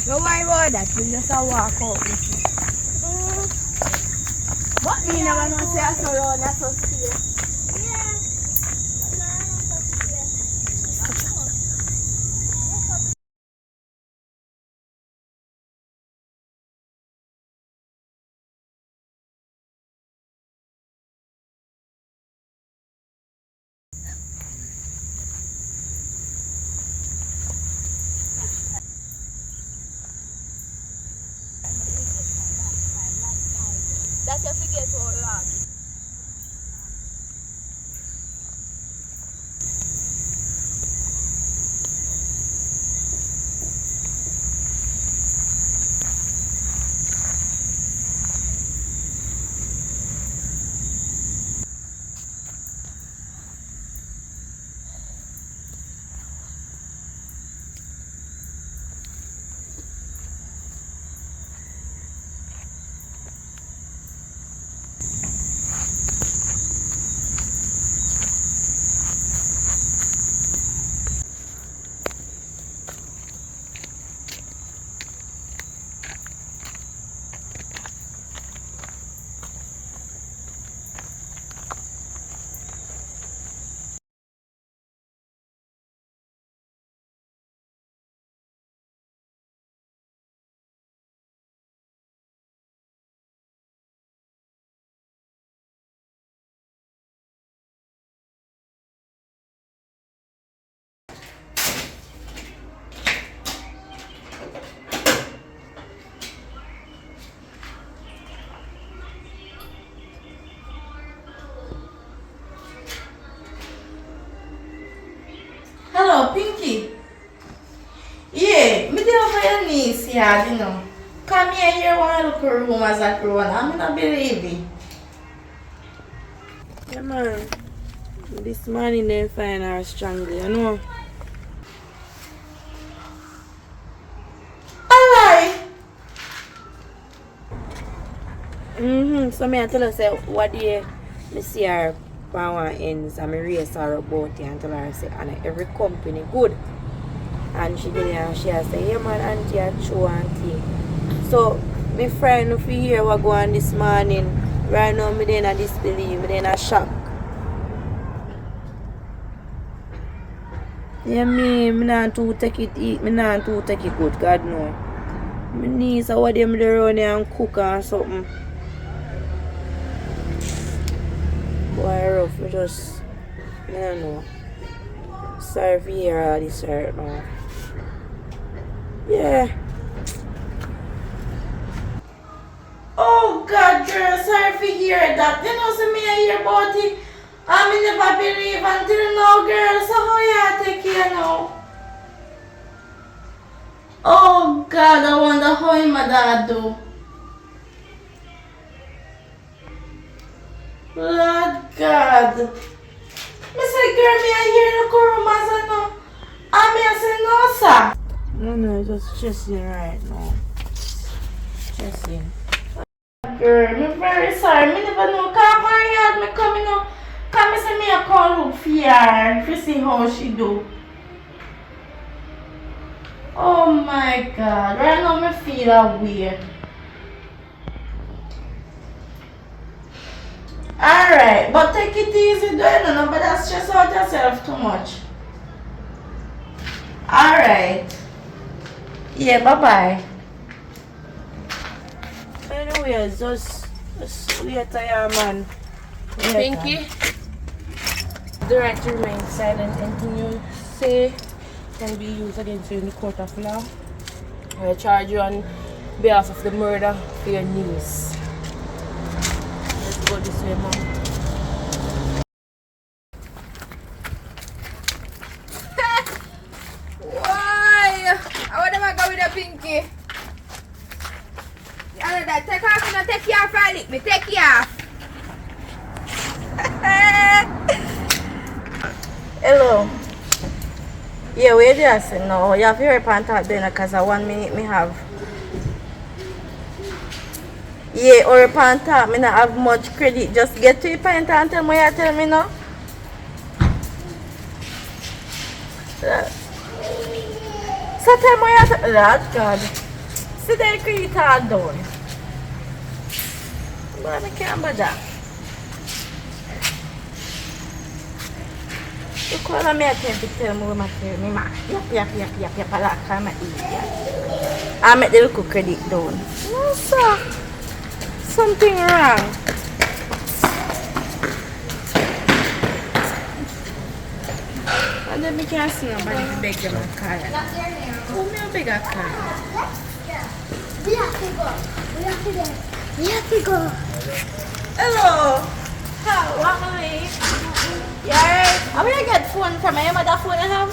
Don't worry about that, we just a walk out. But me never know say I so round, I so safe. That's your forget how long. Hello, Pinky. Yeah, me there over your niece yard, you know. Come here, here one look room as a grown. I'm not believe it. Yeah, man. This morning they find her strangely, you know. Alright. So me I tell her say what day me see her power ends and me race her about it and tell her say and every company good. And she did it and she say, yeah man, auntie a true auntie. So my friend if you hear what go on this morning, right now me then a disbelief, me then a shock. Yeah, me not too take it eat, me not too take it good, God no. My niece are what them there run here and cook and something. Boy rough, me just, I don't know. Sorry for hear all this right now. Yeah. Oh, God, girl, sorry for hear that. You know, so me I hear about it. I never believe until now, girl. So how you take care now? Oh God, I wonder how my dad do. Lord God. Me say, girl, me I hear the kurumas and no. I me I say no, sir. No, just chasing right now. Chasing. Girl, me very sorry. Me never know. Come on, yard me come, you know. Come me say me a call look for her to see how she do. Oh my God, right now me feel a weird. Alright, but take it easy, do you know, but that's stress out yourself too much. Alright. Yeah, bye-bye. Anyways, just later, yeah, man. Pinky, the right to remain silent. Anything you say can be used against you in the court of law. I charge you on behalf of the murder for your niece. Let's go this way, mom. Why? I would never go with a Pinky. Yeah, that take off, you know, take you off, right? Me take you off. Hello. Yeah, where do you say no? You have your pant out there because I 1 minute me have. Yeah, or your pant out, me not have much credit. Just get to your pant and tell me you tell me no. So tell me you tell that God. See the credit all done. But I can't bother. You call me attempt to tell me what I tell me, ma. Yap, I like how I eat. I make the little credit down. No, sir. Something wrong. And then we can't see nobody to beg them a car. Who me a beg a car? We have to go. Hello. How? What am you alright? How will I get phone from my mother phone I have?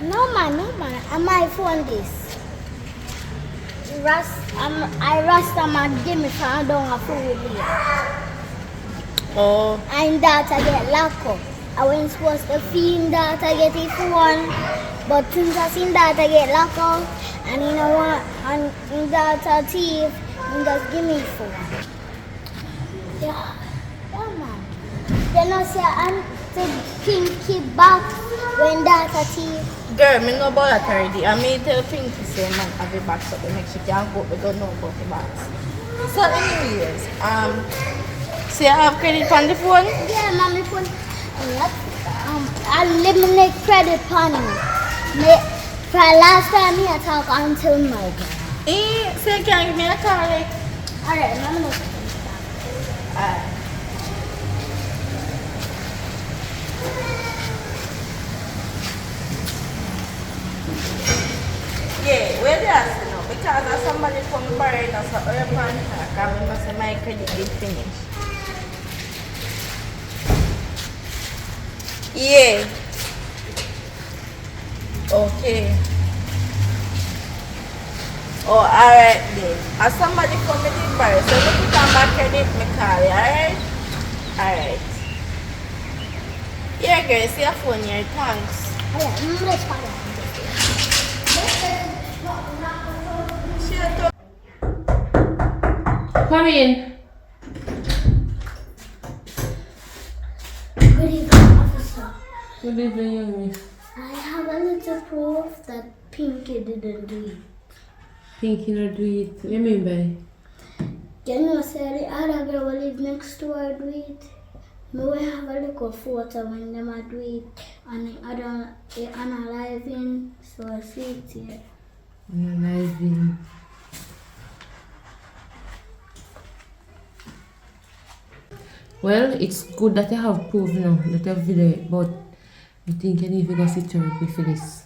No man. On my phone this. I rust my give me for I don't have food here. Oh. And that I get locked up. I wasn't supposed to feel that I get it phone. But since I seen that I get locked up, and you know what, and that a thief, and just give me phone. Yeah, man. You know, say I'm to Pinky back when that a thief. Girl, me know about that already. I may tell Pinky say man have a box up to make she can't go but don't know about the box. So anyways, so you have credit on the phone? Yeah, mommy phone. I eliminate credit on me. For last time I talk until now. So you can give me a call like? Alright, mommy. Alright. Yeah, where they are now? Because somebody from borrowing us a urban hack and we must say my credit is finished. Yeah. Okay. Oh, alright then. As somebody come with the borrow, so if you come back credit, me call you, alright? Alright. Yeah, girl, see your phone here, thanks. Come in. Good evening, officer. Good evening, young miss. I have a little proof that Pinky didn't do it. Pinky not do it. What do you mean by? You know, say the other girl who live next door do it. Me will have a little photo when them a do it, and the other they analyzing, so I see it here. Analyzing. Well, it's good that you have proof now that you have video, but I think you need to go sit therapy for this.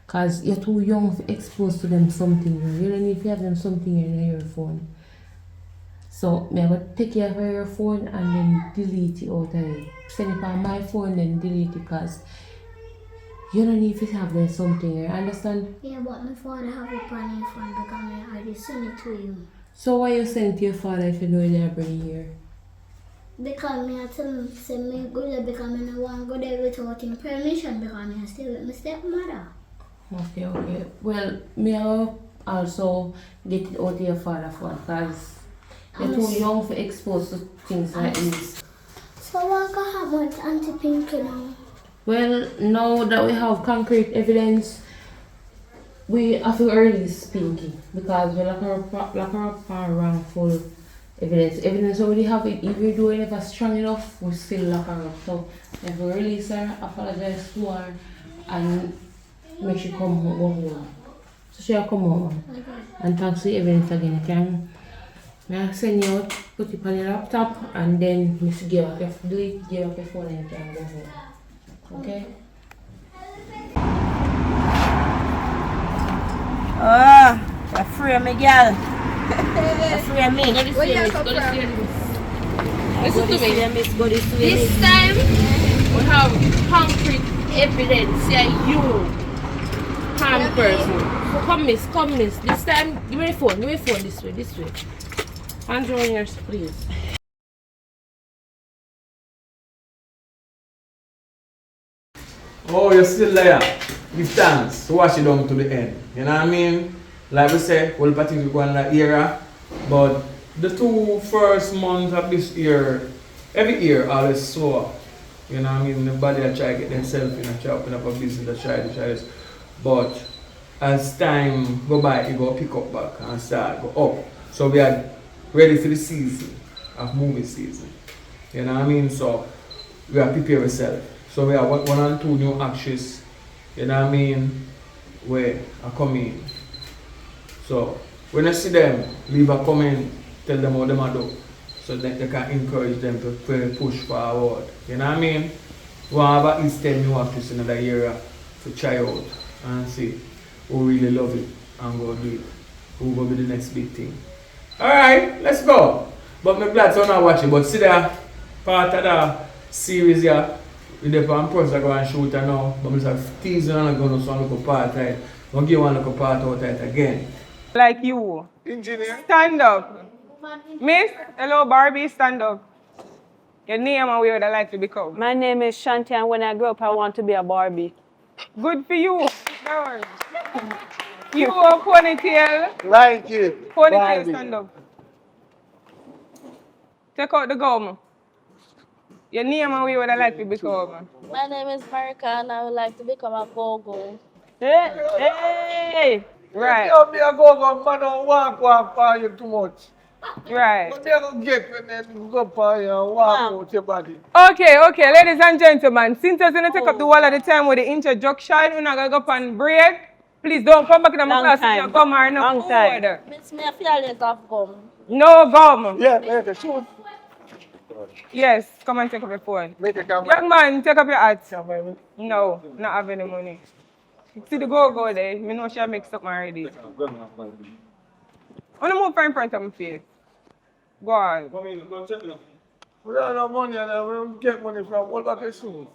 Because you're too young to expose to them something. You don't need to have them something in your phone. So me I go take care of your phone and then delete it out of it. Send it on my phone then delete it because you don't need to have there something here, understand? Yeah, but my father have it on his phone because I already sent it to you. So why you send it to your father if you know you never bring it here? Because me I tell him, say me go there because I don't want to go there without him permission because I still with my stepmother. Okay. Well, me I also get it out of your father phone because you're too young for exposed to things like this. So what can happen with Auntie Pinky now? Well, now that we have concrete evidence, we have to release Pinky because we lock her up for wrongful evidence. Evidence already have it. If we do it strong enough, we still lock her up. So if we release her, apologize to her, and make she come home. So she'll come home. Okay. And thanks to the evidence again. I'll send you out, put it on your laptop, and then you give up your phone and you can go home. Okay? Oh, afraid me, girl. Afraid me. Go this Where way, you miss. come Go this from? way, miss. Listen Go to this me. way, miss. Go this way, This miss. time, we have concrete evidence that you harm person. So come miss. This time, give me the phone this way. Hands on yours, please. Oh, you're still there. Give thanks. Watch it down to the end. You know what I mean? Like we say, we'll particularly go in that era. But the 2 first months of this year, every year always slow. You know what I mean? The body I try to get themselves in a try open up a business, try this. But as time go by, it go pick up back and start go up. So we are ready for the season of movie season. You know what I mean? So we are prepare ourselves. So we have 1 and 2 new actresses, you know what I mean, where are coming. So when you see them, leave a comment, tell them what them are do, so that they can encourage them to push forward. You know what I mean? We want to have at least 10 new actresses in another area to try out and see who really love it and go do it. Who will be the next big thing. Alright, let's go. But my glad so not watching, but see that part of the series here. We the on person go and shoot and now, but I'm just teasing and I'm going to sound like a part right. Don't give one like a part out right again. Like you. Engineer. Stand up. Miss, hello Barbie, stand up. Your name and where would I like to become? My name is Shanti, and when I grow up, I want to be a Barbie. Good for you. Down. You a ponytail. Like it. Ponytail, Barbie. stand up. Take out the gum. Your name and where would I like to become? My name is Marika and I would like to become a go-go. Hey! Right. You me a go man don't walk for you too much. Right. But they don't get when they go for you and walk out your body. Okay, ladies and gentlemen. Since you're going to take up the whole of the time with the introduction, we're not going to go up and break. Please don't come back in my class if you come or no Long time. food. Miss me, I feel like of gum. No gum. Yeah, later, shoot. Yes, come and take up your phone. Make a camera. Young man, take up your hat. Camera. No, not have any money. See the go there. Me know she'll make something already. I want to move in front of my face. Go on. We don't have money and we don't get money from all back soon.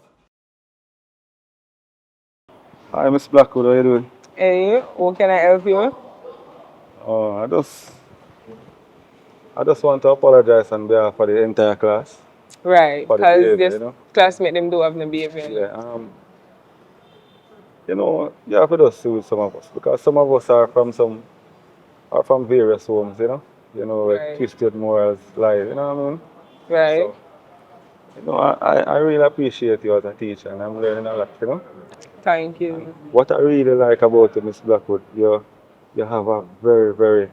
Hi, Miss Blackwood, how you doing? Hey, how can I help you? I just want to apologize on behalf of the entire class. Right, For the because behavior, this you know? classmate them do have no behavior. Yeah, you know, you have to just see with some of us because some of us are from various homes, you know. You know, with Right. twisted morals, lies, you know what I mean? Right. So, you know, I really appreciate you as a teacher and I'm learning a lot, you know. Thank you. What I really like about you, Miss Blackwood, you have a very, very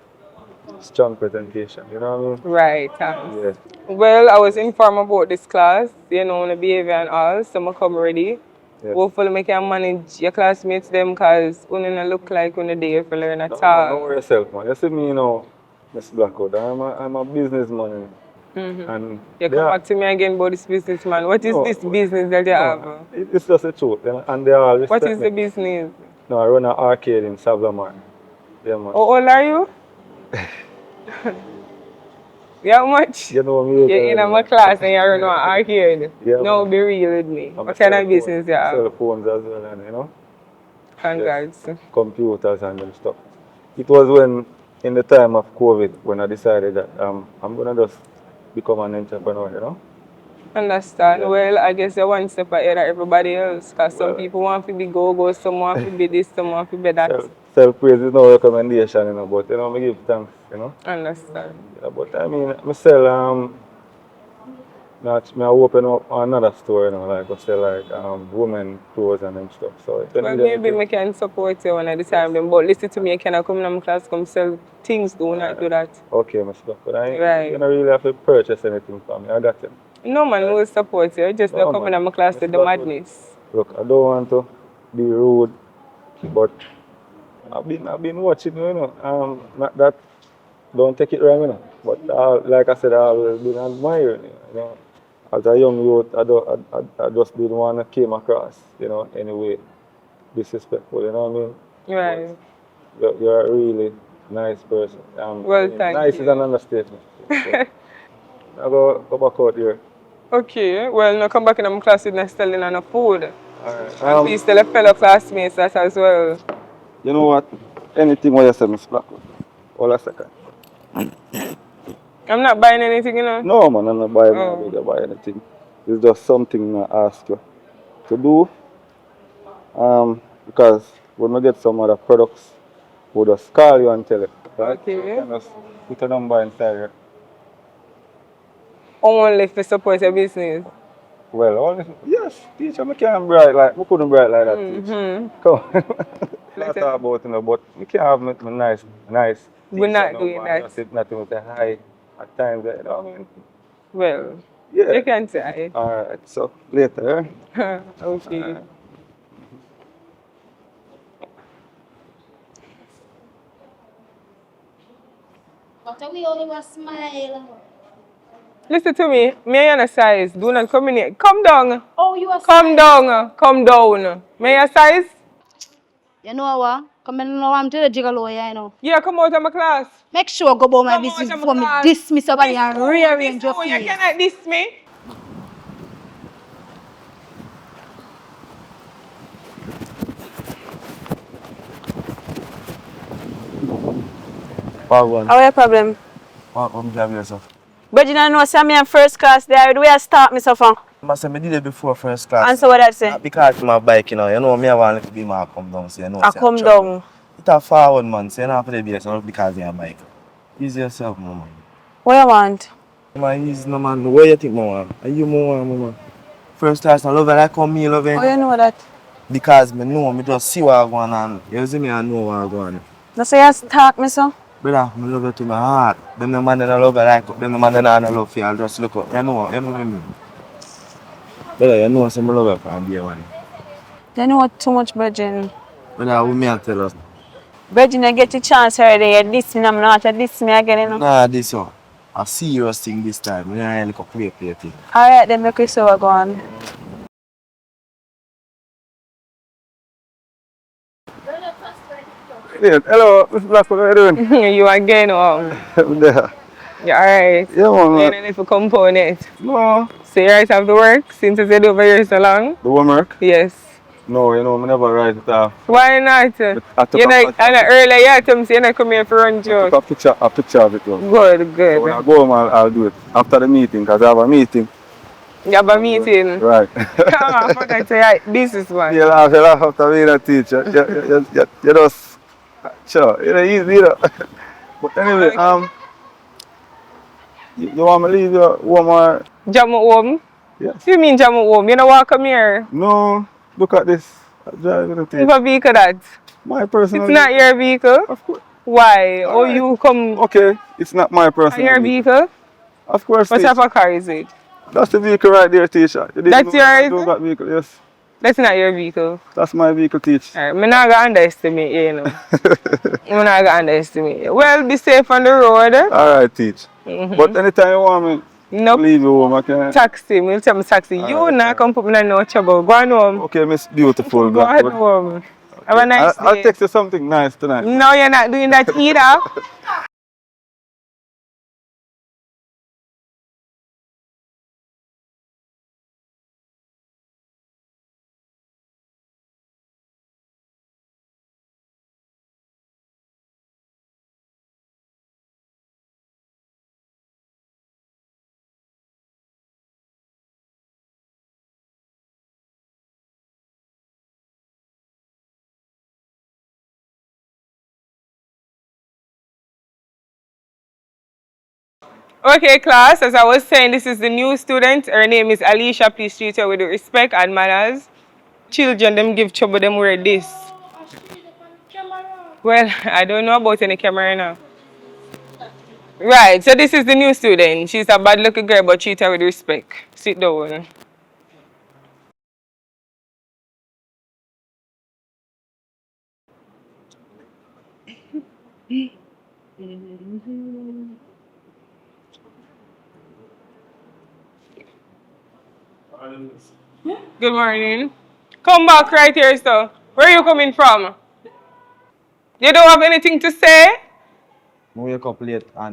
strong presentation, you know what I mean? Right, thanks. Yeah. Well, I was informed about this class, you know, the behavior and all, so I come ready. Yes. Hopefully I can manage your classmates them because you don't look like when you're there for learn at No, all. don't worry yourself, man. You see me, you know, Miss Blackwood, I'm a businessman. And You come back to me again about this business, man. What is No, this business that you have? It's just the truth, and they all respect What is me. the business? No, I run an arcade in Savlamar. Yeah, man. How old are you? You how much? You know me. You're in my class and you're running arcade. Yeah, No, man. be real with me. I'm What kind of business you have? Cell phones as well, and you know, Congrats. computers and them stuff. It was when, in the time of COVID, when I decided that I'm gonna just become an entrepreneur, you know. Understand? Yeah. Well, I guess you're one step ahead of everybody else. Because some Well, people want to be go-go, some want to be this, some want to be that. self-praise is no recommendation, you know, but you know, me give thanks, you know. Understand? Yeah, but I mean, I sell me I open up another store, you know, like I sell like women clothes and them stuff. So if you Well, need maybe anything, I can support you one at the time. Then, but listen to me, I cannot come in my class, come sell things, do not do that. okay, my stuff. But Right. you don't really have to purchase anything from me. I got it. No man, we will support you. Just don't come in my class with the madness. Look, I don't want to be rude, but I've been watching, you know. Not that, don't take it wrong, you know. But like I said, I've always been admiring you, you know. As a young youth, I just didn't want to came across, you know, anyway disrespectful, you know what I mean? Right. You're a really nice person. Well, thank nice you. is an understatement. I go back out here. Okay, well, now come back in my class with not selling on a food. Alright. And please tell a fellow classmates that as well. You know what? Anything what you say, Miss Black. Hold a second. I'm not buying anything, you know? No, man, I'm not buying Oh. buy anything. It's just something I ask you to do. Because when we get some other products, we'll just call you and tell you. Right? Okay. So you can just put a number inside here. Only for support your business. Well, only, yes, teacher, I can't bright like, we couldn't bright like that, teacher. Come on. Not talk about, you know, but we can't have my nice. We're not teacher doing number, that. just sit nothing with a high at times, you know what I mean? Well, Yeah. you can try. Alright, so later, Okay. But we only want smile. Listen to me. Me and a size. Do not come in here. Come down. Oh, you are Come down. Come down. Me a size? You know what? Come in now, I'm to the jiggle lawyer, you know. Yeah, come out of my class. Make sure go about my Come business out of before me class. dismiss somebody and This rearrange your fool, you face. cannot diss me. Pardon. How your problem? What job yourself? But you don't know, say me in first class there, the way I start me so far. I said, I did it before first class. And so what I say? Not because my bike, you know me I want to be my come down, so you know. I come down. It's a forward man, so you don't have to be there, not because you're a bike. Ease yourself, mama. What you want? Man, easy no man, what you think, mama? Are you more, mama? First class, I love it, I come me love it. Oh, you know that? Because me know, me just see what going on. You see me, I know what going on. That's why you talk me so? Brother, I love it to my heart. Them the man that I love it like, them the man that I don't love you, I'll just look up. You know what I mean? Brother, you know some love it from day one. You know what too much, Virgin. Brother, what me I tell us? Virgin, you get your chance already. You diss me, I'm not. You diss me again, you know? Nah, this one. A serious thing this time. Me ain't like a play thing. Alright, then make we see what go on. Yeah, hello, Mr. Black, what are you doing? You again, I'm there. you alright? Yeah, man. You don't need to compound it. No. So you guys have to work since you said over here so long? The homework? Yes. No, you know, I never write it off. Why not? I took You know, a and earlier you told me you don't come here for run I joke. took a picture of it. Though. Good, good. So when I go home, I'll do it. After the meeting, because I have a meeting. You have a meeting. Right. Come on, fuck I say, this is one. You laugh after being a teacher. You just, sure, it's easy, you know. But anyway, you want me to leave your home or? Jam home? Yes. You mean jam home? You know what come here? No, look at this. I'm driving a teacher. What vehicle that? My personal It's not your vehicle? Of course. Why? All right. You come Okay, it's not my personal your vehicle? Of course, What teacher. type of car is it? That's the vehicle right there, teacher. You didn't That's know I yours? do that vehicle, yes. That's not your vehicle. That's my vehicle, teacher. Alright, I'm not gonna underestimate you, you know. I'm not gonna underestimate you. Well, be safe on the road. Alright, teach. But anytime you want me Nope. leave you home, I can. Taxi, we'll tell me taxi. You not come put me in no trouble. Go on home. Okay, Miss Beautiful. Go on home. Have a nice day. I'll text you something nice tonight. No, you're not doing that either. Okay, class, as I was saying, this is the new student. Her name is Alicia. Please treat her with respect and manners. Children, them give trouble, them wear this. Well, I don't know about any camera now. Right, so this is the new student. She's a bad looking girl, but treat her with respect. Sit down. Good morning. Come back right here, sir. Where are you coming from? You don't have anything to say? I wake up late and